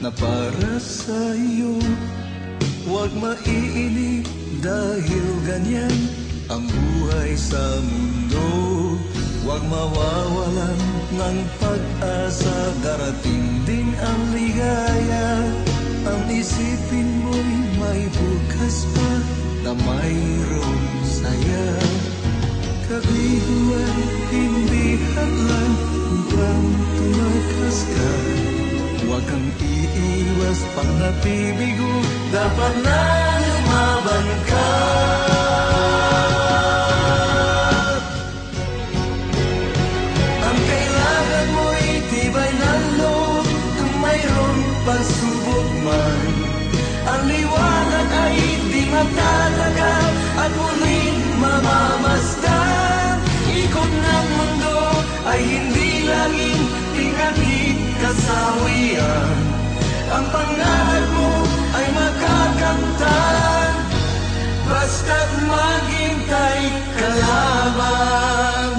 na para sa iyo. Huwag maiinip dahil ganyan ang buhay sa mundo. Huwag mawawalan ng pag-asa, darating din ang ligaya. Ang isipin mo'y may bukas pa na mayroong saya. Kabiguan, hindi hadlang upang tumakas ka. Huwag kang iiwas pang nabibigo, dapat na lumaban ka. Ang kailangan mo'y tibay ng loob kung mayroong pagsubok man. Ang liwanag ay di matatagal at muling mamamasdan. Ikot ng mundo ay hindi laging pinagit kasawian. Ang pangarap mo ay makakamtan, basta't maghintay ka lamang.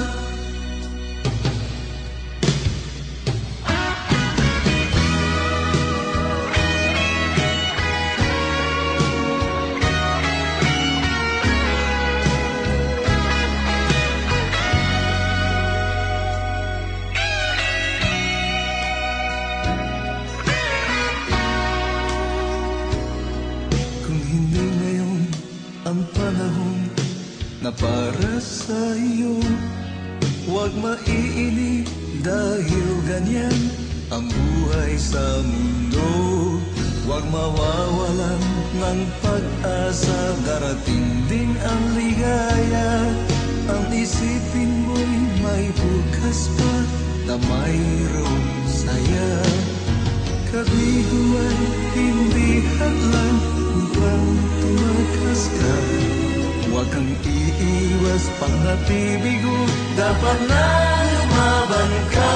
Ang panahon na para sa iyo, huwag maiinip dahil ganyan ang buhay sa mundo. Huwag mawawalan ng pag-asa, darating din ang ligaya. Ang isipin mo'y may bukas pa na mayroong saya. Kabiguan, hindi hadlang upang tumakas ka. Huwag kang iiwas pang nabibigo, dapat na lumaban ka.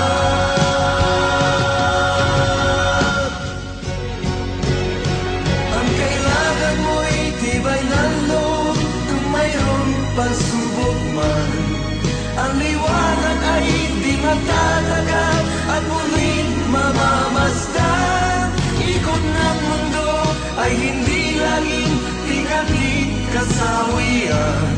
Ang kailangan mo'y tibay ng loob kung mayroong pagsubok man. Ang liwanag ay di matatagal at muling mamamasdan. Ikot ng mundo ay hindi laging pinagit kasawian.